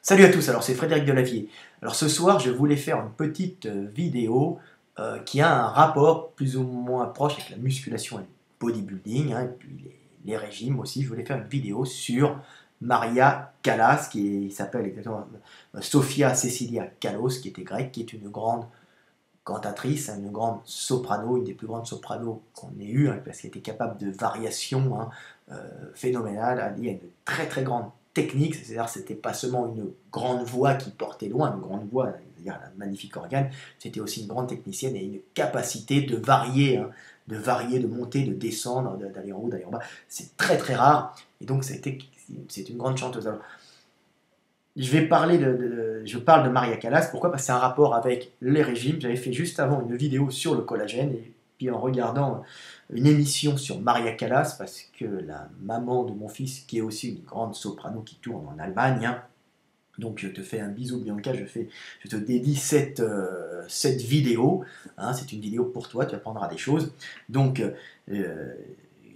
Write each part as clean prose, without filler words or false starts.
Salut à tous, alors c'est Frédéric Delavier. Alors ce soir, je voulais faire une petite vidéo qui a un rapport plus ou moins proche avec la musculation et le bodybuilding, hein, et puis les régimes aussi. Je voulais faire une vidéo sur Maria Callas, qui s'appelle exactement Sofia Cecilia Kallos, qui était grecque, qui est une grande cantatrice, hein, une grande soprano, une des plus grandes sopranos qu'on ait eues, hein, parce qu'elle était capable de variations phénoménales. Il y a une très très grande technique, c'est-à-dire c'était pas seulement une grande voix qui portait loin, une grande voix, c'est-à-dire un magnifique organe, c'était aussi une grande technicienne et une capacité de varier, hein, de monter, de descendre, d'aller en haut, d'aller en bas. C'est très très rare, et donc c'est une grande chanteuse. Alors, je parle de Maria Callas, pourquoi? Parce que c'est un rapport avec les régimes. J'avais fait juste avant une vidéo sur le collagène, et puis en regardant une émission sur Maria Callas, parce que la maman de mon fils, qui est aussi une grande soprano qui tourne en Allemagne, hein, donc je te fais un bisou Bianca, je te dédie cette vidéo, hein, c'est une vidéo pour toi, tu apprendras des choses. Donc, euh,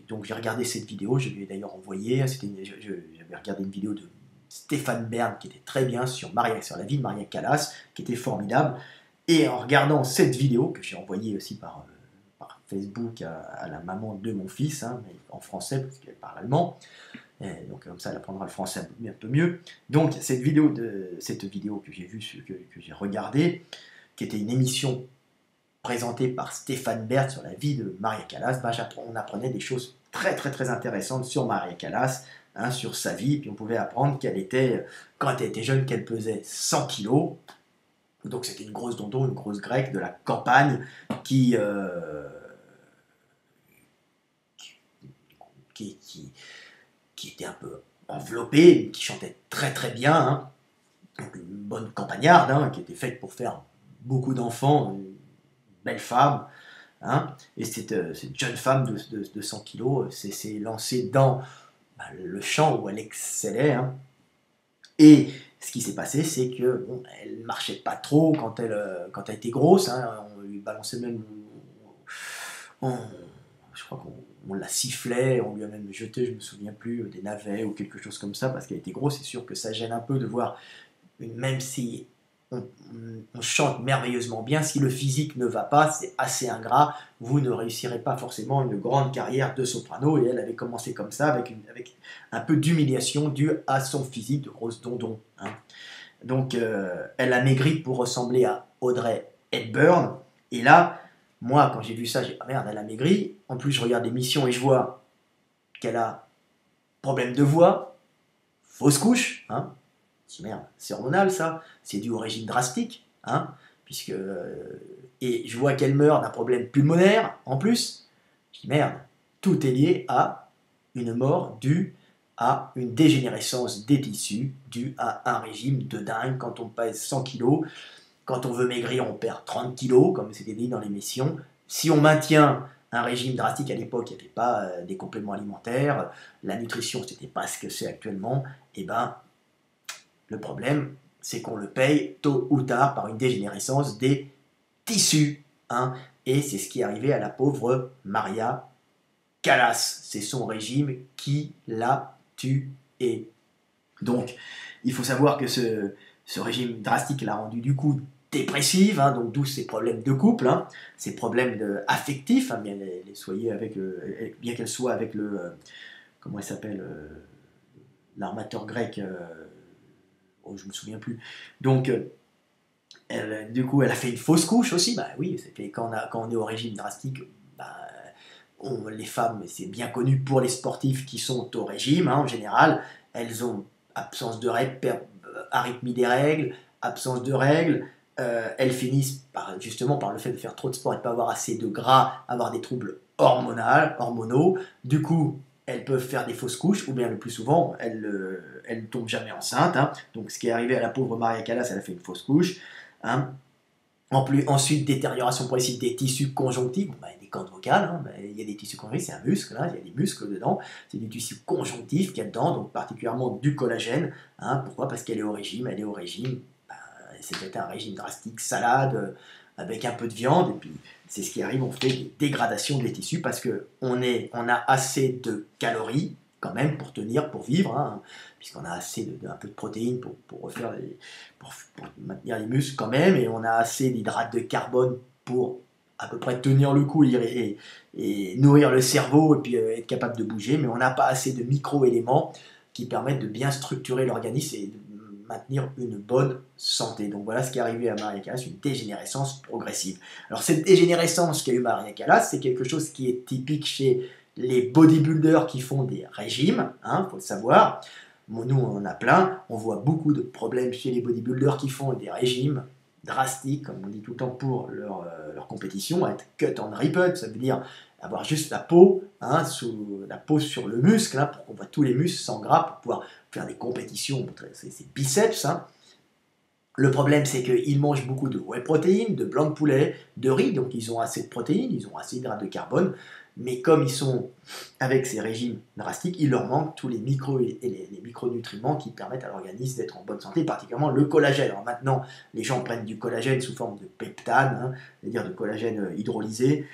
donc j'ai regardé cette vidéo, je lui ai d'ailleurs envoyé, j'avais regardé une vidéo de Stéphane Bern qui était très bien sur la vie de Maria Callas, qui était formidable. Et en regardant cette vidéo, que j'ai envoyée aussi par Facebook à la maman de mon fils, hein, mais en français, parce qu'elle parle allemand, et donc comme ça elle apprendra le français un peu mieux. Donc cette vidéo que j'ai vue, que j'ai regardée, qui était une émission présentée par Stéphane Bern sur la vie de Maria Callas, ben, on apprenait des choses très très très intéressantes sur Maria Callas, hein, sur sa vie, puis on pouvait apprendre quand elle était jeune, qu'elle pesait 100 kilos, donc c'était une grosse dondon, une grosse grecque de la campagne qui, euh, qui, qui, qui était un peu enveloppée, qui chantait très très bien, hein, donc une bonne campagnarde, hein, qui était faite pour faire beaucoup d'enfants, une belle femme. Hein, et cette jeune femme de 100 kilos s'est lancée dans le chant où elle excellait. Hein. Et ce qui s'est passé, c'est que bon, elle ne marchait pas trop quand elle était grosse. Hein, on lui balançait même. On- je crois qu'on la sifflait, on lui a même jeté, je me souviens plus, des navets ou quelque chose comme ça, parce qu'elle était grosse. C'est sûr que ça gêne un peu de voir même si on, on chante merveilleusement bien, si le physique ne va pas, c'est assez ingrat, vous ne réussirez pas forcément une grande carrière de soprano, et elle avait commencé comme ça, avec un peu d'humiliation due à son physique de grosse dondon. Hein. Donc elle a maigri pour ressembler à Audrey Hepburn, et là, moi quand j'ai vu ça, j'ai dit, ah merde, elle a maigri, en plus je regarde l'émission et je vois qu'elle a problème de voix, fausse couche, hein, je dis merde, c'est hormonal ça, c'est dû au régime drastique, hein, puisque et je vois qu'elle meurt d'un problème pulmonaire en plus. Je dis merde, tout est lié à une mort due à une dégénérescence des tissus, due à un régime de dingue. Quand on pèse 100 kilos, quand on veut maigrir, on perd 30 kilos, comme c'était dit dans l'émission. Si on maintient un régime drastique à l'époque, il n'y avait pas des compléments alimentaires, la nutrition, c'était pas ce que c'est actuellement, et ben le problème, c'est qu'on le paye tôt ou tard par une dégénérescence des tissus. Hein, et c'est ce qui est arrivé à la pauvre Maria Callas. C'est son régime qui l'a tuée. Donc, il faut savoir que ce régime drastique l'a rendue du coup dépressive, hein, donc d'où ces problèmes de couple, hein, ces problèmes affectifs, hein, bien qu'elle soit avec comment il s'appelle, l'armateur grec, oh, je me souviens plus. Donc, du coup, elle a fait une fausse couche aussi. Bah oui, quand on est au régime drastique, bah, les femmes, c'est bien connu pour les sportifs qui sont au régime, hein, en général, elles ont absence de règles, arythmie des règles, absence de règles. Elles finissent justement par le fait de faire trop de sport et de ne pas avoir assez de gras, avoir des troubles hormonaux. Du coup, elles peuvent faire des fausses couches, ou bien le plus souvent, elles ne tombent jamais enceintes. Hein. Donc, ce qui est arrivé à la pauvre Maria Callas, elle a fait une fausse couche. Hein. Ensuite, détérioration progressive des tissus conjonctifs, bon, bah, des cordes vocales, hein, bah, il y a des tissus conjonctifs, c'est un muscle, hein, il y a des muscles dedans, c'est des tissus conjonctifs qu'il y a dedans, donc particulièrement du collagène. Hein, pourquoi? Parce qu'elle est au régime, bah, c'est peut-être un régime drastique, salade, avec un peu de viande, et puis c'est ce qui arrive, on fait des dégradations des tissus parce qu'on a assez de calories, quand même pour tenir, pour vivre, hein, puisqu'on a assez un peu de protéines pour maintenir les muscles quand même, et on a assez d'hydrates de carbone pour à peu près tenir le coup et nourrir le cerveau, et puis être capable de bouger, mais on n'a pas assez de micro-éléments qui permettent de bien structurer l'organisme et de maintenir une bonne santé. Donc voilà ce qui est arrivé à Maria Callas, une dégénérescence progressive. Alors cette dégénérescence qu'a eu Maria Callas, c'est quelque chose qui est typique chez les bodybuilders qui font des régimes, hein, faut le savoir. Bon, nous, on en a plein. On voit beaucoup de problèmes chez les bodybuilders qui font des régimes drastiques, comme on dit tout le temps, pour leur compétition, être cut and ripped, ça veut dire avoir juste la peau, hein, la peau sur le muscle, hein, pour qu'on voit tous les muscles sans gras, pour pouvoir faire des compétitions, montrer ses biceps. Hein. Le problème, c'est qu'ils mangent beaucoup de whey protéines, de blanc de poulet, de riz, donc ils ont assez de protéines, ils ont assez d'hydrates de carbone, mais comme ils sont avec ces régimes drastiques, il leur manque tous les les micronutriments qui permettent à l'organisme d'être en bonne santé, particulièrement le collagène. Alors maintenant, les gens prennent du collagène sous forme de peptane, hein, c'est-à-dire de collagène hydrolysé,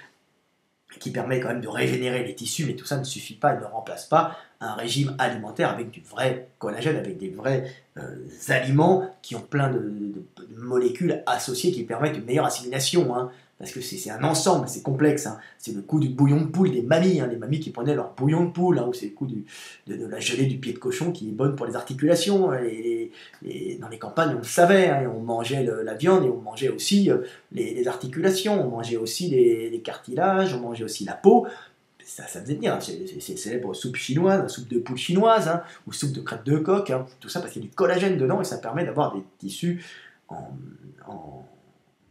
qui permet quand même de régénérer les tissus, mais tout ça ne suffit pas et ne remplace pas un régime alimentaire avec du vrai collagène, avec des vrais aliments qui ont plein de molécules associées qui permettent une meilleure assimilation, hein, parce que c'est un ensemble, c'est complexe. Hein. C'est le coup du bouillon de poule des mamies, hein, les mamies qui prenaient leur bouillon de poule, hein, ou c'est le coup de la gelée du pied de cochon qui est bonne pour les articulations. Et dans les campagnes, on le savait, hein, on mangeait la viande et on mangeait aussi les articulations, on mangeait aussi les cartilages, on mangeait aussi la peau. Ça faisait bien, c'est célèbre soupe chinoise, soupe de poule chinoise, hein, ou soupe de crête de coq, hein, tout ça parce qu'il y a du collagène dedans et ça permet d'avoir des tissus en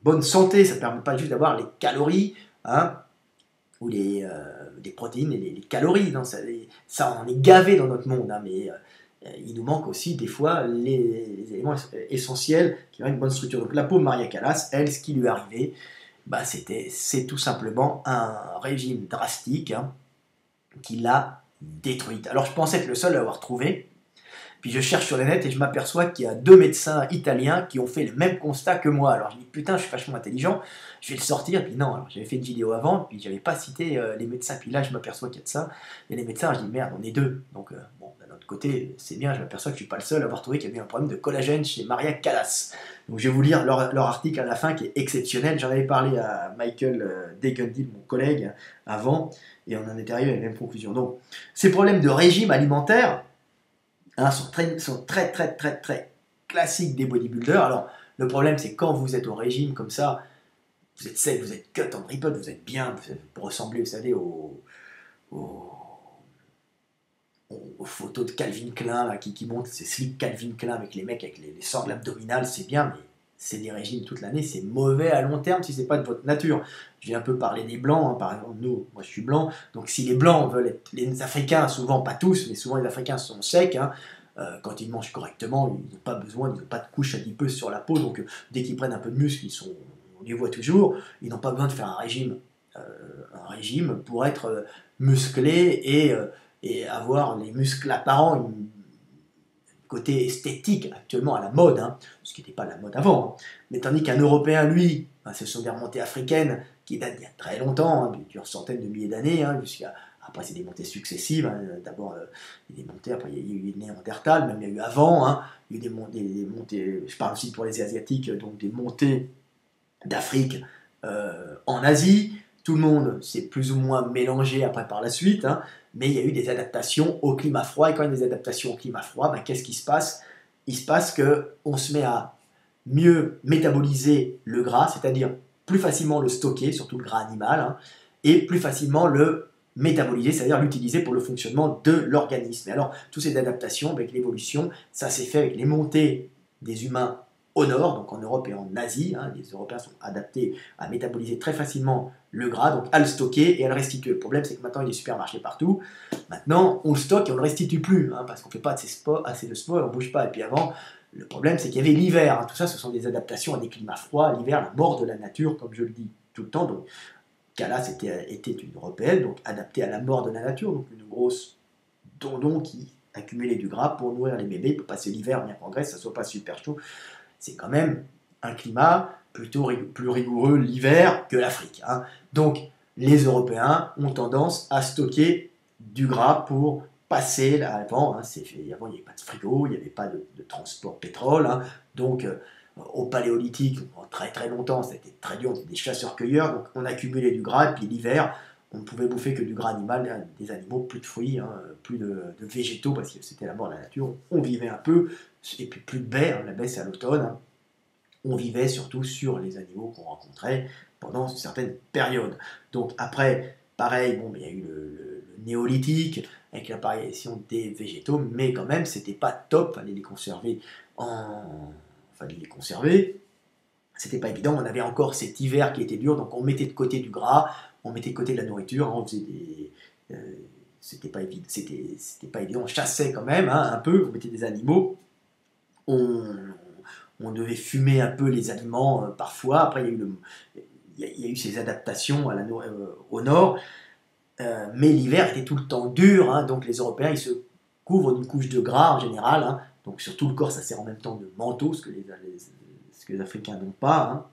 bonne santé, ça ne permet pas juste d'avoir les calories, hein, ou les protéines et les calories, non, ça on est gavé dans notre monde, hein, mais il nous manque aussi des fois les éléments essentiels qui ont une bonne structure. Donc la peau de Maria Callas, elle, ce qui lui est arrivé, bah, c'est tout simplement un régime drastique, hein, qui l'a détruite. Alors je pensais être le seul à l'avoir trouvé, puis je cherche sur le net et je m'aperçois qu'il y a 2 médecins italiens qui ont fait le même constat que moi. Alors je dis putain, je suis vachement intelligent, je vais le sortir. Puis non, alors j'avais fait une vidéo avant, puis j'avais pas cité les médecins. Puis là, je m'aperçois qu'il y a de ça. Il y a les médecins, je dis merde, on est 2. Donc bon, d'un autre côté, c'est bien, je m'aperçois que je suis pas le seul à avoir trouvé qu'il y avait un problème de collagène chez Maria Callas. Donc je vais vous lire leur article à la fin qui est exceptionnel. J'en avais parlé à Michael Degundil, mon collègue, avant, et on en était arrivé à la même conclusion. Donc ces problèmes de régime alimentaire, hein, sont très classiques des bodybuilders. Alors, le problème, c'est quand vous êtes au régime comme ça, vous êtes sec, vous êtes cut en ripote, vous êtes bien, vous ressemblez, vous savez, aux- aux photos de Calvin Klein là, qui montrent ces slips Calvin Klein avec les mecs avec les sangles abdominales, c'est bien, mais c'est des régimes toute l'année, c'est mauvais à long terme si c'est pas de votre nature. J'ai un peu parlé des blancs, hein, par exemple, moi je suis blanc, donc si les blancs veulent être, les Africains, souvent pas tous, mais souvent les Africains sont secs, hein, quand ils mangent correctement, ils n'ont pas besoin, ils n'ont pas de couche adipeuse sur la peau, donc dès qu'ils prennent un peu de muscle, on les voit toujours, ils n'ont pas besoin de faire euh, un régime pour être musclé et avoir les muscles apparents, côté esthétique actuellement à la mode, hein, ce qui n'était pas la mode avant. Hein. Mais tandis qu'un Européen, lui, ben, ce sont des remontées africaines qui datent d'il y a très longtemps, hein, qui durent centaines de milliers d'années, hein, après c'est des montées successives, hein, d'abord il y a des montées, après il y a eu les Néandertal, même il y a eu avant, hein, il y a eu des montées, je parle aussi pour les Asiatiques, donc des montées d'Afrique en Asie, tout le monde s'est plus ou moins mélangé après par la suite, hein, mais il y a eu des adaptations au climat froid, et quand il y a des adaptations au climat froid, ben, qu'est-ce qui se passe? Il se passe qu'on se met à mieux métaboliser le gras, c'est-à-dire plus facilement le stocker, surtout le gras animal, hein, et plus facilement le métaboliser, c'est-à-dire l'utiliser pour le fonctionnement de l'organisme. Et alors, toutes ces adaptations avec l'évolution, ça s'est fait avec les montées des humains au nord, donc en Europe et en Asie. Hein, les Européens sont adaptés à métaboliser très facilement le gras, donc à le stocker et à le restituer. Le problème, c'est que maintenant, il y a des supermarchés partout. Maintenant, on le stocke et on ne le restitue plus, hein, parce qu'on ne fait pas assez de sport, on ne bouge pas. Et puis avant, le problème, c'est qu'il y avait l'hiver. Hein. Tout ça, ce sont des adaptations à des climats froids. L'hiver, la mort de la nature, comme je le dis tout le temps. Donc, Callas était une Européenne, donc adaptée à la mort de la nature, donc une grosse dondon qui accumulait du gras pour nourrir les bébés, pour passer l'hiver bien qu'en Grèce, ça ne soit pas super chaud. C'est quand même un climat plutôt plus rigoureux l'hiver que l'Afrique. Hein. Donc, les Européens ont tendance à stocker du gras pour passer là, avant. Hein, avant, il n'y avait pas de frigo, il n'y avait pas de transport pétrole. Hein, donc, au paléolithique, très très longtemps, c'était très dur, on était des chasseurs-cueilleurs, donc on accumulait du gras, et puis l'hiver, on ne pouvait bouffer que du gras animal, hein, des animaux, plus de fruits, hein, plus de végétaux, parce que c'était la mort de la nature. On vivait un peu, et puis plus de baies, hein, la baie c'est à l'automne. Hein, on vivait surtout sur les animaux qu'on rencontrait pendant certaines périodes. Donc après, pareil, bon, il y a eu le néolithique, avec l'apparition des végétaux, mais quand même, c'était pas top, fallait les conserver fallait les conserver. C'était pas évident, on avait encore cet hiver qui était dur, donc on mettait de côté du gras, on mettait de côté de la nourriture, on faisait des. C'était pas évident, c'était pas évident, on chassait quand même, hein, un peu, on mettait des animaux, on, on devait fumer un peu les aliments parfois. Après, il y a eu ces adaptations au nord, mais l'hiver était tout le temps dur, hein, donc les Européens ils se couvrent d'une couche de gras en général, hein, donc sur tout le corps ça sert en même temps de manteau, ce que les Africains n'ont pas. Hein.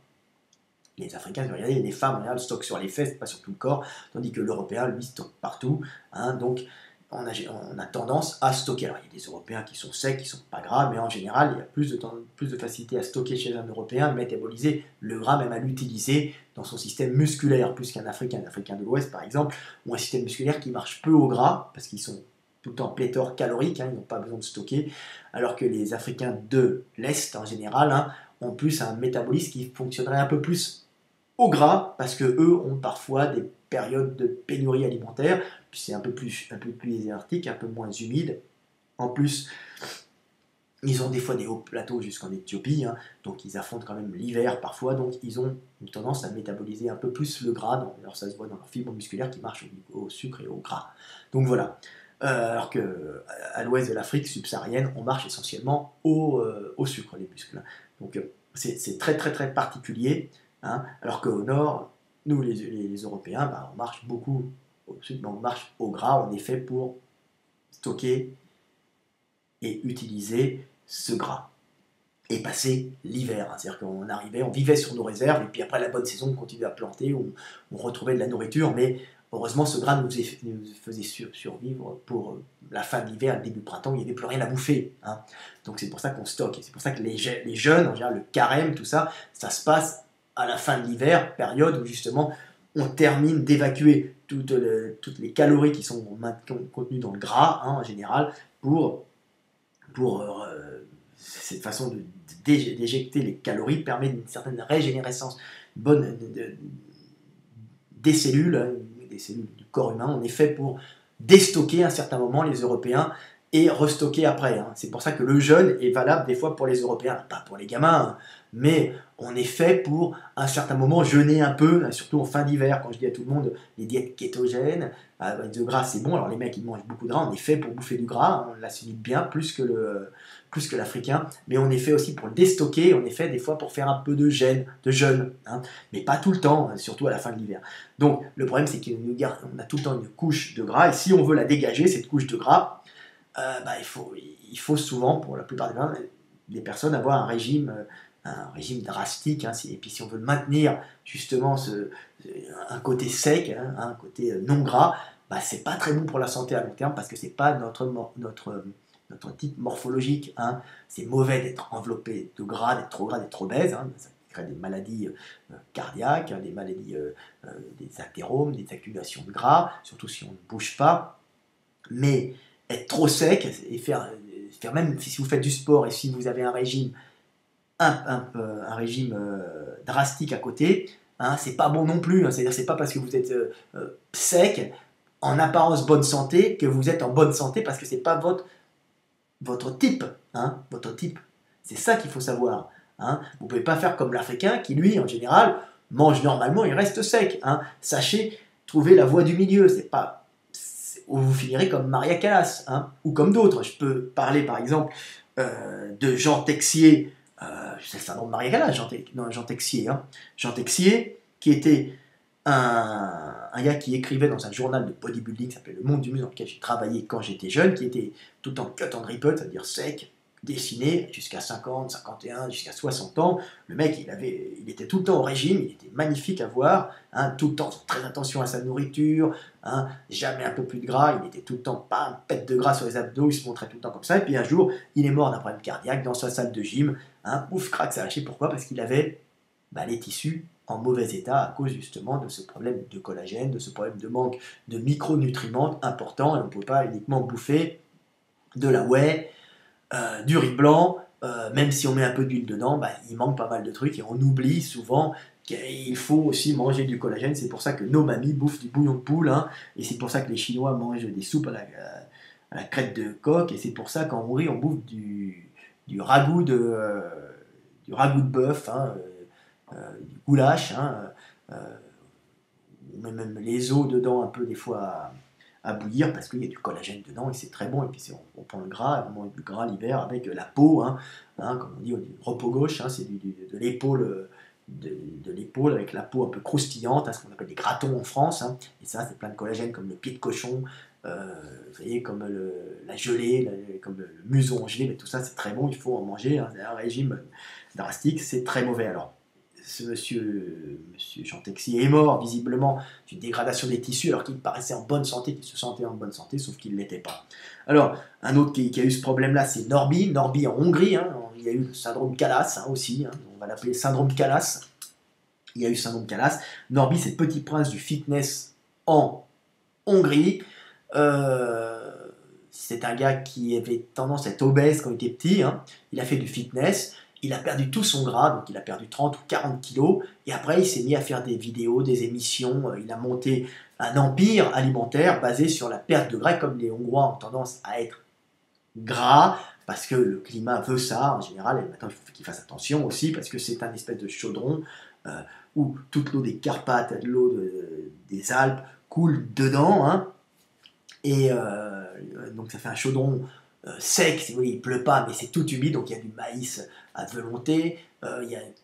Les Africains, regardez, les femmes en général stockent sur les fesses, pas sur tout le corps, tandis que l'Européen, lui, stocke partout. Hein, donc, on a tendance à stocker. Alors, il y a des Européens qui sont secs, qui sont pas gras, mais en général, il y a plus de facilité à stocker chez un Européen, à métaboliser le gras, même à l'utiliser dans son système musculaire, plus qu'un Africain. Un Africain de l'Ouest, par exemple, ont un système musculaire qui marche peu au gras, parce qu'ils sont tout le temps pléthore calorique, hein, ils n'ont pas besoin de stocker, alors que les Africains de l'Est, en général, hein, ont plus un métabolisme qui fonctionnerait un peu plus au gras, parce que eux ont parfois des périodes de pénurie alimentaire, puis c'est un peu plus désertique, un peu moins humide. En plus, ils ont des fois des hauts plateaux jusqu'en Éthiopie, hein, donc ils affrontent quand même l'hiver parfois, donc ils ont une tendance à métaboliser un peu plus le gras, alors ça se voit dans leurs fibres musculaires qui marchent au sucre et au gras. Donc voilà. Alors qu'à l'ouest de l'Afrique subsaharienne, on marche essentiellement au sucre, les muscles. Donc c'est très très très particulier. Hein, alors qu'au nord, nous les Européens, bah, on marche beaucoup au sud, mais on marche au gras, on est fait pour stocker et utiliser ce gras. Et passer l'hiver, hein, c'est-à-dire qu'on arrivait, on vivait sur nos réserves, et puis après la bonne saison, on continuait à planter, on retrouvait de la nourriture, mais heureusement ce gras nous faisait survivre pour la fin de l'hiver, le début du printemps, où il n'y avait plus rien à bouffer. Hein. Donc c'est pour ça qu'on stocke, et c'est pour ça que les jeunes, en général le carême, tout ça, ça se passe à la fin de l'hiver, période où justement on termine d'évacuer toutes les calories qui sont contenues dans le gras, hein, en général, pour cette façon d'éjecter les calories permet une certaine régénérescence bonne des cellules, hein, des cellules du corps humain. On est fait pour déstocker à un certain moment les Européens et restocker après. Hein. C'est pour ça que le jeûne est valable des fois pour les Européens, pas pour les gamins, hein, mais on est fait pour à un certain moment jeûner un peu, surtout en fin d'hiver. Quand je dis à tout le monde les diètes kétogènes, avec de gras c'est bon, alors les mecs ils mangent beaucoup de gras, on est fait pour bouffer du gras, on l'assimile bien plus que l'Africain, mais on est fait aussi pour le déstocker, on est fait des fois pour faire un peu de jeûne, hein, mais pas tout le temps, hein, surtout à la fin de l'hiver. Donc le problème c'est qu'on a tout le temps une couche de gras, et si on veut la dégager, cette couche de gras, bah, il faut souvent, pour la plupart des personnes, avoir un régime drastique, hein, et puis si on veut maintenir justement un côté sec, hein, un côté non gras, bah, c'est pas très bon pour la santé à long terme, parce que c'est pas notre type morphologique. Hein. C'est mauvais d'être enveloppé de gras, d'être trop obèse, hein, ça crée des maladies cardiaques, hein, des maladies, des athéromes, des accumulations de gras, surtout si on ne bouge pas. Mais être trop sec et faire même si vous faites du sport et si vous avez un régime régime drastique à côté, hein, c'est pas bon non plus. Hein, c'est-à-dire c'est pas parce que vous êtes sec, en apparence bonne santé, que vous êtes en bonne santé, parce que c'est pas votre type. Hein, votre type. C'est ça qu'il faut savoir. Hein. Vous pouvez pas faire comme l'Africain qui, lui, en général, mange normalement, il reste sec. Hein. Sachez trouver la voie du milieu. C'est pas où vous finirez comme Maria Callas, hein, ou comme d'autres. Je peux parler par exemple de Jean Texier, c'est un nom de Maria Callas, Jean Texier, hein. Jean Texier, qui était un gars qui écrivait dans un journal de bodybuilding qui s'appelait Le Monde du Muscle, dans lequel j'ai travaillé quand j'étais jeune, qui était tout en cut and ripple, c'est-à-dire sec, dessiné jusqu'à 50, 51, jusqu'à 60 ans. Le mec, il était tout le temps au régime, il était magnifique à voir, hein, tout le temps, très attention à sa nourriture, hein, jamais un peu plus de gras, il était tout le temps pas un pet de gras sur les abdos, il se montrait tout le temps comme ça, et puis un jour, il est mort d'un problème cardiaque dans sa salle de gym, hein, ouf, crac, ça a lâché, pourquoi? Parce qu'il avait les tissus en mauvais état à cause justement de ce problème de collagène, de ce problème de manque de micronutriments importants, et on ne peut pas uniquement bouffer de la whey, du riz blanc, même si on met un peu d'huile dedans, il manque pas mal de trucs et on oublie souvent qu'il faut aussi manger du collagène. C'est pour ça que nos mamies bouffent du bouillon de poule, hein, et c'est pour ça que les Chinois mangent des soupes à la crête de coq, et c'est pour ça qu'en Hongrie on bouffe du ragoût du ragoût de bœuf, hein, du goulash, hein, on met même les os dedans un peu des fois à bouillir parce qu'il y a du collagène dedans et c'est très bon. Et puis on prend le gras, on mange du gras l'hiver avec la peau, hein, comme on dit, du repos gauche, hein, c'est de l'épaule. De l'épaule avec la peau un peu croustillante, hein, ce qu'on appelle des gratons en France, hein, et ça c'est plein de collagène comme le pied de cochon, vous voyez, comme la gelée, comme le museau gelé, mais tout ça c'est très bon, il faut en manger, hein, c'est un régime drastique, c'est très mauvais. Alors ce monsieur Jean Texier est mort visiblement d'une dégradation des tissus alors qu'il paraissait en bonne santé, qu'il se sentait en bonne santé, sauf qu'il ne l'était pas. Alors, un autre qui a eu ce problème-là, c'est Norby. Norby en Hongrie, hein, il y a eu le syndrome Calas, hein, aussi, hein, on va l'appeler syndrome Calas. Il y a eu syndrome Calas. Norby, c'est le petit prince du fitness en Hongrie. C'est un gars qui avait tendance à être obèse quand il était petit, hein. Il a fait du fitness. Il a perdu tout son gras, donc il a perdu 30 ou 40 kilos, et après il s'est mis à faire des vidéos, des émissions, il a monté un empire alimentaire basé sur la perte de gras, comme les Hongrois ont tendance à être gras, parce que le climat veut ça en général, et maintenant il faut qu'ils fassent attention aussi, parce que c'est un espèce de chaudron où toute l'eau des Carpates, l'eau des Alpes coule dedans, hein, et donc ça fait un chaudron sec, si vous voulez, il ne pleut pas, mais c'est tout humide, donc il y a du maïs à volonté,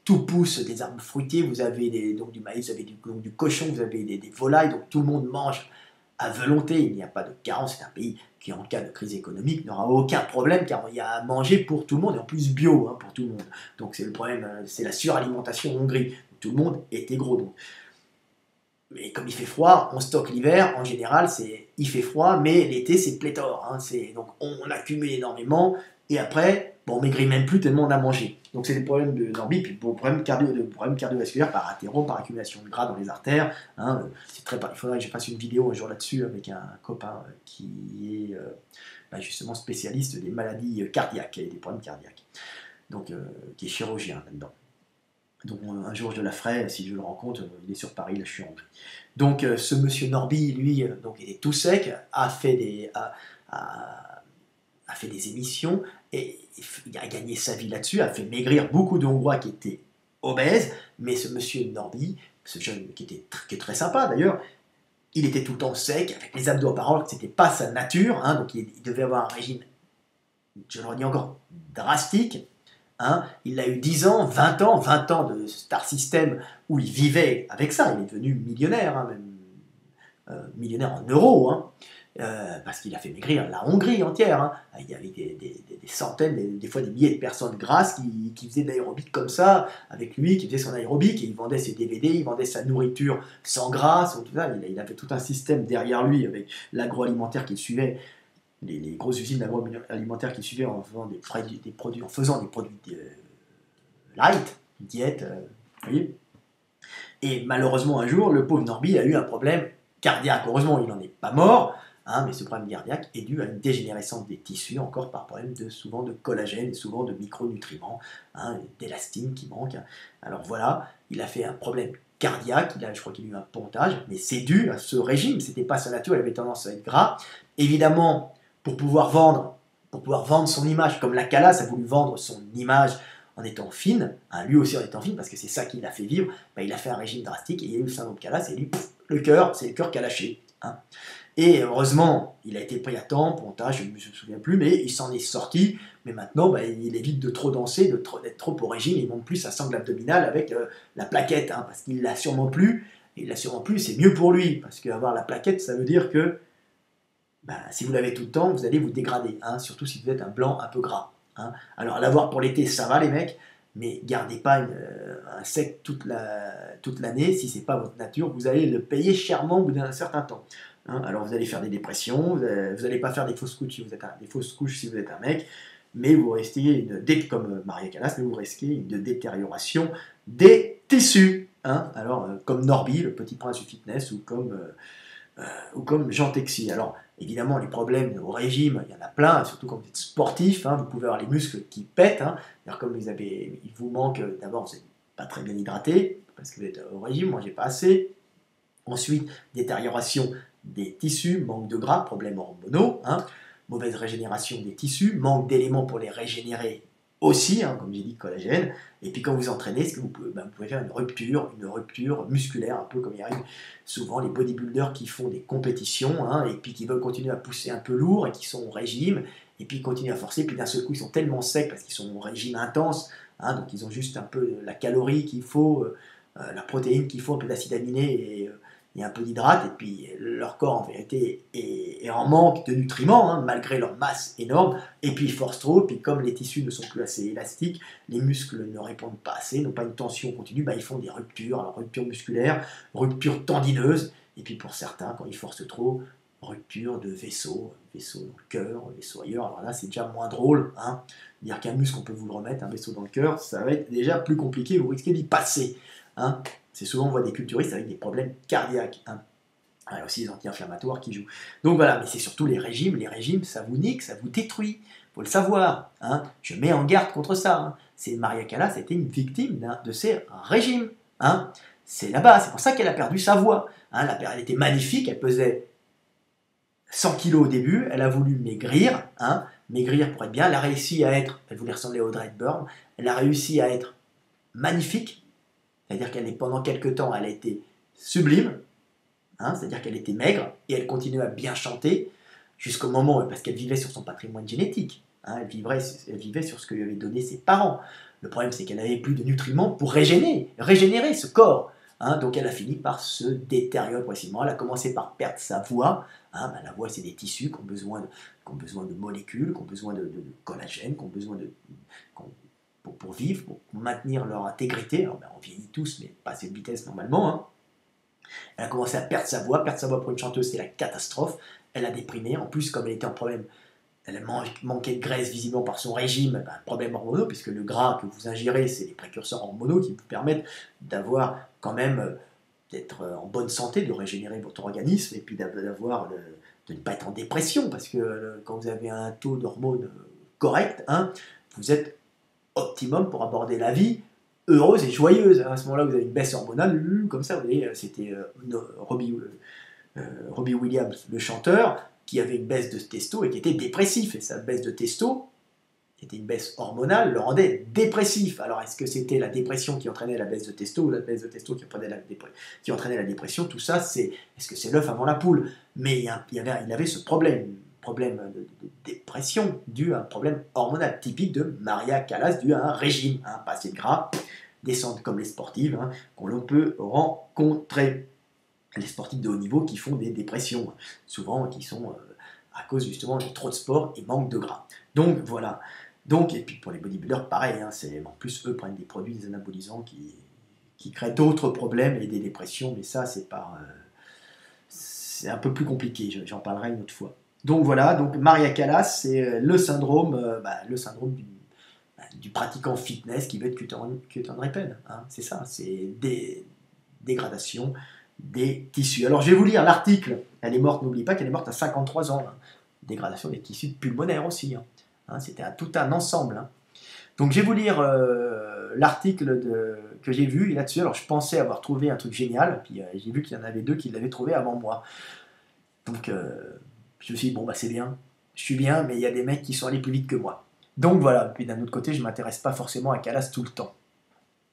tout pousse, des arbres fruitiers, vous avez donc du maïs, vous avez du cochon, vous avez des volailles, donc tout le monde mange à volonté, il n'y a pas de carence, c'est un pays qui en cas de crise économique n'aura aucun problème, car il y a à manger pour tout le monde, et en plus bio, hein, pour tout le monde. Donc c'est le problème, c'est la suralimentation en Hongrie, tout le monde était gros. Donc. Mais comme il fait froid, on stocke l'hiver, en général, il fait froid, mais l'été, c'est pléthore. Hein, donc on accumule énormément, et après, on maigrit même plus tellement on a mangé. Donc c'est des problèmes de Norby, puis problèmes cardiovasculaires par athérome, par accumulation de gras dans les artères. Hein, il faudrait que je fasse une vidéo un jour là-dessus avec un copain qui est justement spécialiste des maladies cardiaques et des problèmes cardiaques. Donc qui est chirurgien là-dedans. Donc un jour je la ferai, si je le rencontre, il est sur Paris, là je suis en Hongrie. Donc ce monsieur Norby, lui, donc, il est tout sec, a fait des émissions, et il a gagné sa vie là-dessus, a fait maigrir beaucoup de Hongrois qui étaient obèses, mais ce monsieur Norby, ce jeune qui est très sympa d'ailleurs, il était tout le temps sec, avec les abdos apparents, c'était pas sa nature, hein, donc il devait avoir un régime, je le redis encore, drastique. Hein, il a eu 10 ans, 20 ans de star system où il vivait avec ça. Il est devenu millionnaire, hein, même millionnaire en euros, hein, parce qu'il a fait maigrir la Hongrie entière. Hein. Il y avait des centaines, des fois des milliers de personnes grasses qui faisaient de l'aérobic comme ça, avec lui, qui faisait son aérobic, et il vendait ses DVD, il vendait sa nourriture sans gras, tout ça. Il avait tout un système derrière lui avec l'agroalimentaire qu'il suivait. Les grosses usines agroalimentaires qui suivaient en faisant des produits light, diète, vous voyez. Et malheureusement un jour, le pauvre Norby a eu un problème cardiaque. Heureusement, il n'en est pas mort, hein, mais ce problème cardiaque est dû à une dégénérescence des tissus, encore par problème souvent de collagène et souvent de micronutriments, hein, d'élastine qui manque. Alors voilà, il a fait un problème cardiaque, je crois qu'il a eu un pontage, mais c'est dû à ce régime, c'était pas sa nature, il avait tendance à être gras. Évidemment, pour pouvoir vendre son image, comme la Calas a voulu vendre son image en étant fine, hein, lui aussi en étant fine, parce que c'est ça qui l'a fait vivre, il a fait un régime drastique, et il y a eu le syndrome de Calas, et lui, c'est le cœur qui a lâché. Hein. Et heureusement, il a été pris à temps, pontage, je ne me souviens plus, mais il s'en est sorti, mais maintenant, il évite de trop danser, d'être trop au régime, il monte plus sa sangle abdominale avec la plaquette, hein, parce qu'il l'a sûrement plus, et il l'a sûrement plus, c'est mieux pour lui, parce qu'avoir la plaquette, ça veut dire que si vous l'avez tout le temps, vous allez vous dégrader, hein, surtout si vous êtes un blanc un peu gras. hein. Alors, l'avoir pour l'été, ça va les mecs, mais gardez pas un sec toute l'année, si c'est pas votre nature, vous allez le payer chèrement au bout d'un certain temps. Hein. Alors, vous allez faire des dépressions, vous n'allez pas faire des fausses couches si vous êtes un mec, mais vous restez, comme Maria Callas, mais vous risquez une détérioration des tissus. Hein. Alors, comme Norby, le petit prince du fitness, ou comme Jean Texier. Alors, évidemment, les problèmes au régime, il y en a plein, surtout quand vous êtes sportif, hein, vous pouvez avoir les muscles qui pètent. Hein. Comme il vous manque, d'abord, vous n'êtes pas très bien hydraté, parce que vous êtes au régime, mangez pas assez. Ensuite, détérioration des tissus, manque de gras, problèmes hormonaux, hein, mauvaise régénération des tissus, manque d'éléments pour les régénérer aussi, hein, comme j'ai dit, collagène. Et puis quand vous entraînez, vous pouvez faire une rupture musculaire, un peu comme il arrive souvent les bodybuilders qui font des compétitions, hein, et puis qui veulent continuer à pousser un peu lourd, et qui sont au régime, et puis ils continuent à forcer, puis d'un seul coup ils sont tellement secs parce qu'ils sont au régime intense, hein, donc ils ont juste un peu la calorie qu'il faut, la protéine qu'il faut, un peu d'acide aminé, et un peu d'hydrate, et puis leur corps en vérité est en manque de nutriments, hein, malgré leur masse énorme, et puis ils forcent trop, puis comme les tissus ne sont plus assez élastiques, les muscles ne répondent pas assez, n'ont pas une tension continue, ils font des ruptures, alors rupture musculaire, rupture tendineuse, et puis pour certains, quand ils forcent trop, rupture de vaisseau dans le cœur, vaisseau ailleurs, alors là c'est déjà moins drôle, hein. Dire qu'un muscle on peut vous le remettre, un vaisseau dans le cœur, ça va être déjà plus compliqué, vous risquez d'y passer, hein. C'est souvent, on voit des culturistes avec des problèmes cardiaques. Hein. Il y a aussi les anti-inflammatoires qui jouent. Donc voilà, mais c'est surtout les régimes. Les régimes, ça vous nique, ça vous détruit. Il faut le savoir. Hein. Je mets en garde contre ça. Hein. Maria Callas était une victime de ces régimes. Hein. C'est là-bas, c'est pour ça qu'elle a perdu sa voix. Hein. Elle était magnifique, elle pesait 100 kilos au début, elle a voulu maigrir. Hein. Maigrir pour être bien. Elle a réussi à être, elle voulait ressembler à Audrey Hepburn, elle a réussi à être magnifique. C'est-à-dire pendant quelques temps, elle a été sublime, hein, c'est-à-dire qu'elle était maigre, et elle continuait à bien chanter, jusqu'au moment, parce qu'elle vivait sur son patrimoine génétique, hein, elle vivait sur ce que lui avaient donné ses parents. Le problème, c'est qu'elle n'avait plus de nutriments pour régénérer ce corps. Hein, donc elle a fini par se détériorer progressivement. Elle a commencé par perdre sa voix. Hein, la voix, c'est des tissus qui ont besoin de molécules, qui ont besoin de collagène, qui ont besoin pour vivre, pour maintenir leur intégrité. Alors, on vieillit tous, mais pas à cette vitesse normalement. Hein. Elle a commencé à perdre sa voix. Perdre sa voix pour une chanteuse, c'est la catastrophe. Elle a déprimé. En plus, comme elle était en problème, elle a manqué de graisse visiblement par son régime, problème hormonaux, puisque le gras que vous ingérez, c'est les précurseurs hormonaux qui vous permettent d'avoir quand même, d'être en bonne santé, de régénérer votre organisme, et puis de ne pas être en dépression, parce que quand vous avez un taux d'hormones correct, hein, vous êtes optimum pour aborder la vie heureuse et joyeuse. À ce moment-là, vous avez une baisse hormonale, comme ça, vous voyez, c'était Robbie Williams, le chanteur, qui avait une baisse de testo et qui était dépressif. Et sa baisse de testo, qui était une baisse hormonale, le rendait dépressif. Alors, est-ce que c'était la dépression qui entraînait la baisse de testo, ou la baisse de testo qui entraînait la dépression? Tout ça, est-ce que c'est l'œuf avant la poule? Mais il avait ce problème de dépression dû à un problème hormonal typique de Maria Callas, dû à un régime, hein, pas assez de gras, descendre comme les sportives, hein, qu'on peut rencontrer. Les sportifs de haut niveau qui font des dépressions, souvent qui sont à cause justement de trop de sport et manque de gras. Donc voilà. Donc, et puis pour les bodybuilders, pareil, hein, en plus eux prennent des produits, des anabolisants qui créent d'autres problèmes et des dépressions, mais ça c'est un peu plus compliqué, j'en parlerai une autre fois. Donc voilà, donc Maria Callas, c'est le syndrome du pratiquant fitness qui veut être Q10 Repen. Hein, c'est ça, c'est dégradation des tissus. Alors je vais vous lire l'article, elle est morte, n'oubliez pas qu'elle est morte à 53 ans. Hein. Dégradation des tissus pulmonaires aussi. Hein. Hein, c'était tout un ensemble. Hein. Donc je vais vous lire l'article que j'ai vu, et là-dessus, alors je pensais avoir trouvé un truc génial, puis j'ai vu qu'il y en avait deux qui l'avaient trouvé avant moi. Donc je me suis dit, bon, c'est bien, je suis bien, mais il y a des mecs qui sont allés plus vite que moi. Donc voilà, puis d'un autre côté, je ne m'intéresse pas forcément à Callas tout le temps.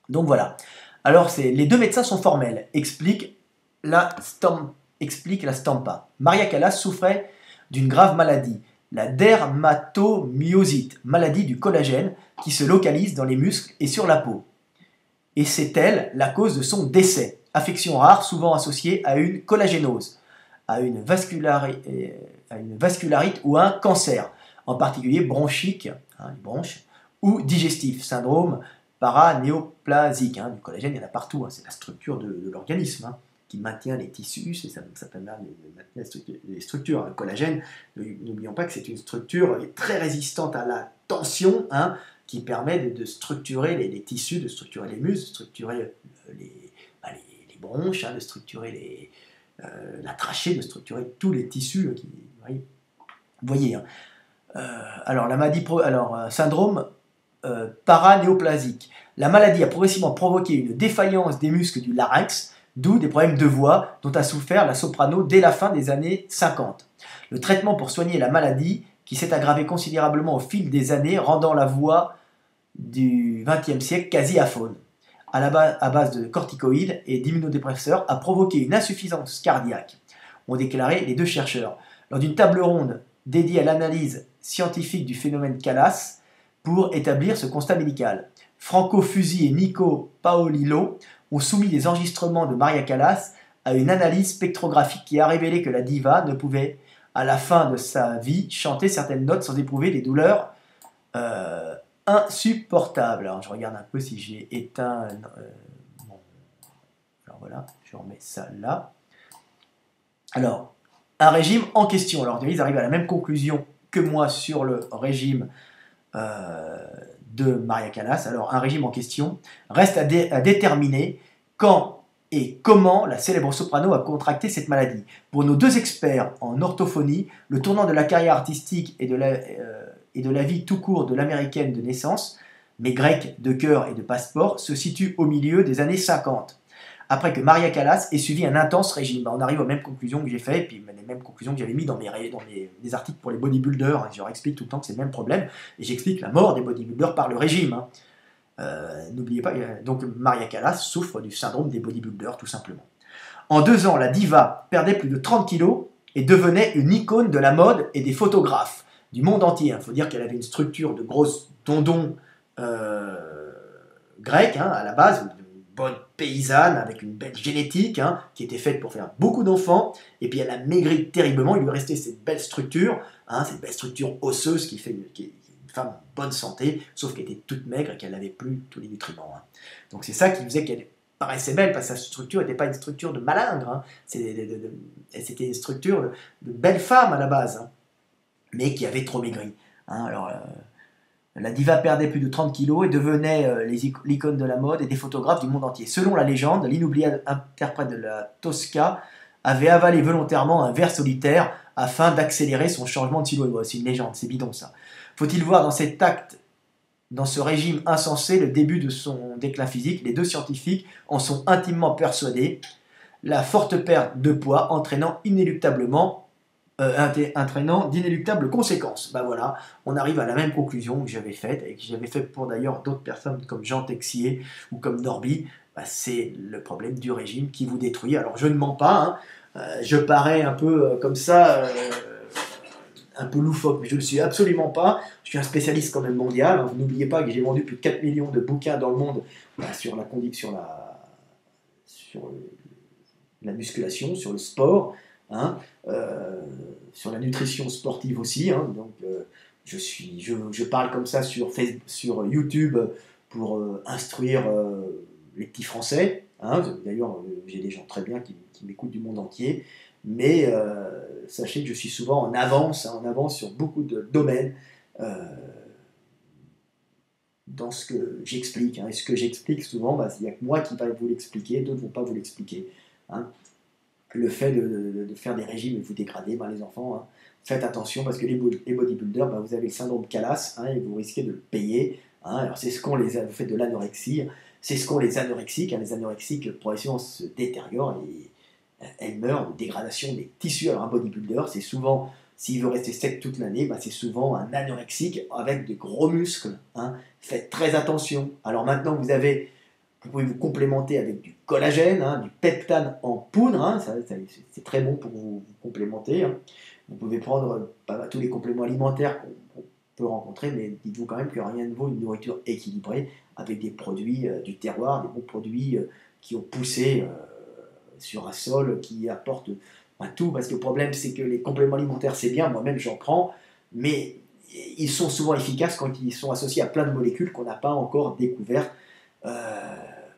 Donc voilà. Alors, les deux médecins sont formels, explique la Stampa. Maria Callas souffrait d'une grave maladie, la dermatomyosite, maladie du collagène qui se localise dans les muscles et sur la peau. Et c'est elle la cause de son décès, affection rare souvent associée à une collagénose, à une vascularite ou à un cancer, en particulier bronchique, hein, les bronches, ou digestif, syndrome paranéoplasique. Hein, du collagène, il y en a partout, hein, c'est la structure de l'organisme, hein, qui maintient les tissus, ça permet de maintenir les structures. Le collagène, n'oublions pas que c'est une structure très résistante à la tension, hein, qui permet de structurer les tissus, de structurer les muscles, de structurer les bronches, hein, de structurer la trachée, de structurer tous les tissus. Vous voyez, hein. Alors, syndrome paranéoplasique. La maladie a progressivement provoqué une défaillance des muscles du larynx, d'où des problèmes de voix dont a souffert la soprano dès la fin des années 50. Le traitement pour soigner la maladie, qui s'est aggravé considérablement au fil des années, rendant la voix du XXe siècle quasi aphone, à base de corticoïdes et d'immunodépresseurs, a provoqué une insuffisance cardiaque, ont déclaré les deux chercheurs, lors d'une table ronde dédiée à l'analyse scientifique du phénomène Callas pour établir ce constat médical. Franco Fusi et Nico Paolillo ont soumis les enregistrements de Maria Callas à une analyse spectrographique qui a révélé que la diva ne pouvait, à la fin de sa vie, chanter certaines notes sans éprouver des douleurs insupportables. Alors je regarde un peu si j'ai éteint... bon. Alors voilà, je remets ça là. Alors, un régime en question. Alors ils arrivent à la même conclusion que moi sur le régime de Maria Callas. Alors, un régime en question reste à déterminer quand et comment la célèbre soprano a contracté cette maladie. Pour nos deux experts en orthophonie, le tournant de la carrière artistique et de la vie tout court de l'américaine de naissance, mais grecque de cœur et de passeport, se situe au milieu des années 50. Après que Maria Callas ait suivi un intense régime. On arrive aux mêmes conclusions que j'ai fait, et puis les mêmes conclusions que j'avais mis dans les articles pour les bodybuilders. Hein. Je leur explique tout le temps que c'est le même problème, et j'explique la mort des bodybuilders par le régime. Hein. N'oubliez pas, donc Maria Callas souffre du syndrome des bodybuilders, tout simplement. En 2 ans, la diva perdait plus de 30 kilos et devenait une icône de la mode et des photographes du monde entier. Il faut dire qu'elle avait une structure de grosse dondon grecque, hein, à la base, bonne paysanne avec une belle génétique, hein, qui était faite pour faire beaucoup d'enfants, et puis elle a maigri terriblement. Il lui restait cette belle structure, hein, cette belle structure osseuse qui est une femme en bonne santé, sauf qu'elle était toute maigre et qu'elle n'avait plus tous les nutriments. Hein. Donc c'est ça qui faisait qu'elle paraissait belle, parce que sa structure n'était pas une structure de malingre, hein. C'était une structure de belle femme à la base, hein, mais qui avait trop maigri. Hein. Alors, la diva perdait plus de 30 kilos et devenait l'icône de la mode et des photographes du monde entier. Selon la légende, l'inoubliable interprète de la Tosca avait avalé volontairement un verre solitaire afin d'accélérer son changement de silhouette. C'est une légende, c'est bidon ça. Faut-il voir dans cet acte, dans ce régime insensé, le début de son déclin physique? Les deux scientifiques en sont intimement persuadés, la forte perte de poids entraînant d'inéluctables conséquences. Ben voilà, on arrive à la même conclusion que j'avais faite, et que j'avais fait pour d'ailleurs d'autres personnes comme Jean Texier ou comme Norby. Ben c'est le problème du régime qui vous détruit. Alors je ne mens pas, hein. Je parais un peu comme ça, un peu loufoque, mais je ne le suis absolument pas. Je suis un spécialiste quand même mondial. Hein. N'oubliez pas que j'ai vendu plus de 4 millions de bouquins dans le monde sur la musculation, sur le sport. Hein, sur la nutrition sportive aussi, hein, donc je parle comme ça sur YouTube pour instruire les petits Français. Hein, d'ailleurs, j'ai des gens très bien qui m'écoutent du monde entier, mais sachez que je suis souvent en avance sur beaucoup de domaines dans ce que j'explique. Hein, et ce que j'explique souvent, il n'y a que moi qui va vous l'expliquer, d'autres ne vont pas vous l'expliquer. Hein. Le fait de faire des régimes et vous dégrader, les enfants, hein, faites attention, parce que les bodybuilders, vous avez le syndrome Callas, hein, et vous risquez de le payer. Hein. Alors c'est ce qu'on vous faites de l'anorexie, c'est ce qu'ont les anorexiques. Hein. Les anorexiques progressivement se détériorent et elles meurent de dégradation des tissus. Alors un bodybuilder, c'est souvent, s'il veut rester sec toute l'année, c'est souvent un anorexique avec de gros muscles. Hein. Faites très attention. Alors maintenant vous pouvez vous complémenter avec du collagène, hein, du peptane en poudre, hein, c'est très bon pour vous complémenter. Hein. Vous pouvez prendre tous les compléments alimentaires qu'on peut rencontrer, mais dites-vous quand même que rien ne vaut une nourriture équilibrée avec des produits du terroir, des bons produits qui ont poussé sur un sol, qui apportent tout. Parce que le problème, c'est que les compléments alimentaires, c'est bien, moi-même j'en prends, mais ils sont souvent efficaces quand ils sont associés à plein de molécules qu'on n'a pas encore découvertes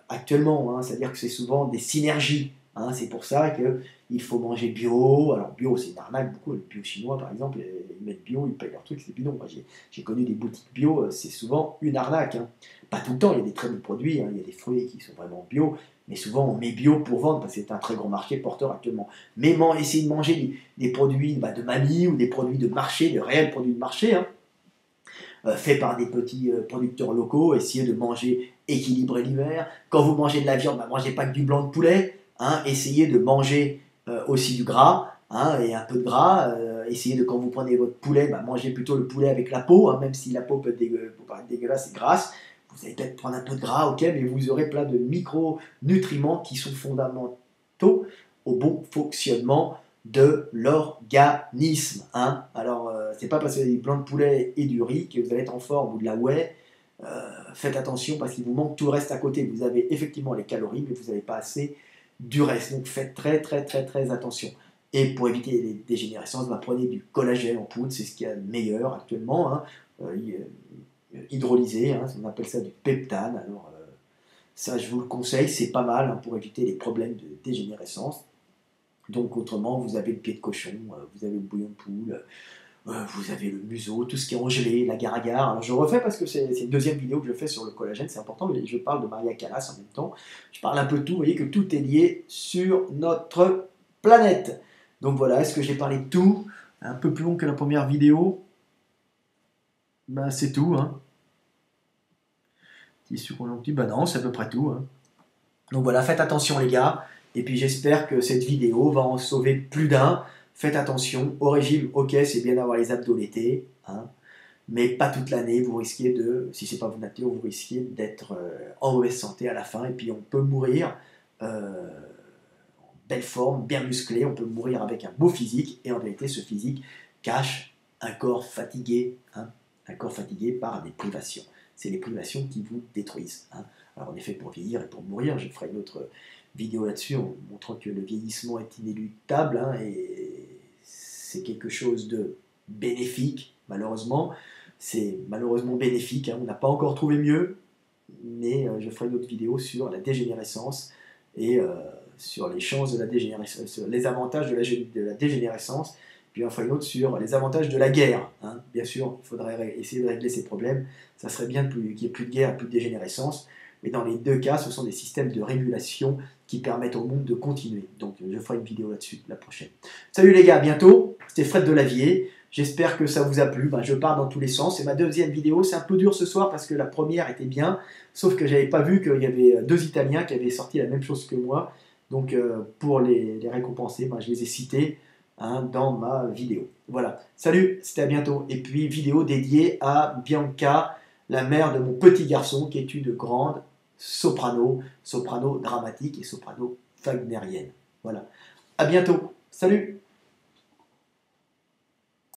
actuellement. Hein. C'est-à-dire que c'est souvent des synergies. Hein. C'est pour ça qu'il faut manger bio. Alors bio, c'est une arnaque. Beaucoup de bio chinois, par exemple, ils mettent bio, ils payent leur truc, c'est bidon. Moi, j'ai connu des boutiques bio, c'est souvent une arnaque. Hein. Pas tout le temps, il y a des très bons produits. Hein. Il y a des fruits qui sont vraiment bio. Mais souvent, on met bio pour vendre parce que c'est un très gros marché porteur actuellement. Mais essayez de manger des produits de mamie ou des produits de marché, de réels produits de marché, hein, faits par des petits producteurs locaux. Essayez de manger équilibré l'hiver. Quand vous mangez de la viande, mangez pas que du blanc de poulet. Hein, essayez de manger aussi du gras, hein, et un peu de gras. Essayez de, quand vous prenez votre poulet, mangez plutôt le poulet avec la peau, hein, même si la peau peut paraître dégueulasse et grasse. Vous allez peut-être prendre un peu de gras, ok, mais vous aurez plein de micronutriments qui sont fondamentaux au bon fonctionnement de l'organisme. Hein. Alors, c'est pas parce que vous avez du blanc de poulet et du riz que vous allez être en forme ou de la whey. Faites attention parce qu'il vous manque tout le reste à côté. Vous avez effectivement les calories, mais vous n'avez pas assez du reste. Donc faites très très très très attention. Et pour éviter les dégénérescences, prenez du collagène en poudre, c'est ce qu'il y a de meilleur actuellement. Hein. Hydrolysé, hein, on appelle ça du peptane. Alors, ça, je vous le conseille, c'est pas mal, hein, pour éviter les problèmes de dégénérescence. Donc, autrement, vous avez le pied de cochon, vous avez le bouillon de poule, vous avez le museau, tout ce qui est engelé, l'agar-agar. Alors, je refais parce que c'est une deuxième vidéo que je fais sur le collagène, c'est important, mais je parle de Maria Callas en même temps. Je parle un peu de tout, vous voyez que tout est lié sur notre planète. Donc voilà, est-ce que j'ai parlé de tout? Un peu plus long que la première vidéo. C'est tout, hein. Tissu conjonctif, non, c'est à peu près tout. Hein. Donc voilà, faites attention les gars. Et puis j'espère que cette vidéo va en sauver plus d'un. Faites attention. Au régime, ok, c'est bien d'avoir les abdos l'été, hein, mais pas toute l'année. Vous risquez si c'est pas votre nature, vous risquez d'être en mauvaise santé à la fin. Et puis on peut mourir en belle forme, bien musclé. On peut mourir avec un beau physique. Et en réalité, ce physique cache un corps fatigué, hein, un corps fatigué par des privations. C'est les privations qui vous détruisent. Hein. Alors on est fait pour vieillir et pour mourir. Je ferai une autre vidéo là-dessus en montrant que le vieillissement est inéluctable, hein, et c'est quelque chose de bénéfique, malheureusement. C'est malheureusement bénéfique. Hein. On n'a pas encore trouvé mieux, mais je ferai une autre vidéo sur la dégénérescence et sur les chances de la dégénérescence, sur les avantages de la dégénérescence. Puis on fera une autre sur les avantages de la guerre. Hein. Bien sûr, il faudrait essayer de régler ces problèmes. Ça serait bien qu'il n'y ait plus de guerre, plus de dégénérescence. Mais dans les deux cas, ce sont des systèmes de régulation qui permettent au monde de continuer. Donc je ferai une vidéo là-dessus la prochaine. Salut les gars, à bientôt. C'était Fred Delavier. J'espère que ça vous a plu. Je pars dans tous les sens. C'est ma deuxième vidéo. C'est un peu dur ce soir parce que la première était bien. Sauf que je n'avais pas vu qu'il y avait deux Italiens qui avaient sorti la même chose que moi. Donc pour les récompenser, je les ai cités, hein, dans ma vidéo. Voilà. Salut, c'était à bientôt. Et puis vidéo dédiée à Bianca, la mère de mon petit garçon, qui est une grande soprano dramatique et soprano wagnérienne. Voilà. À bientôt. Salut.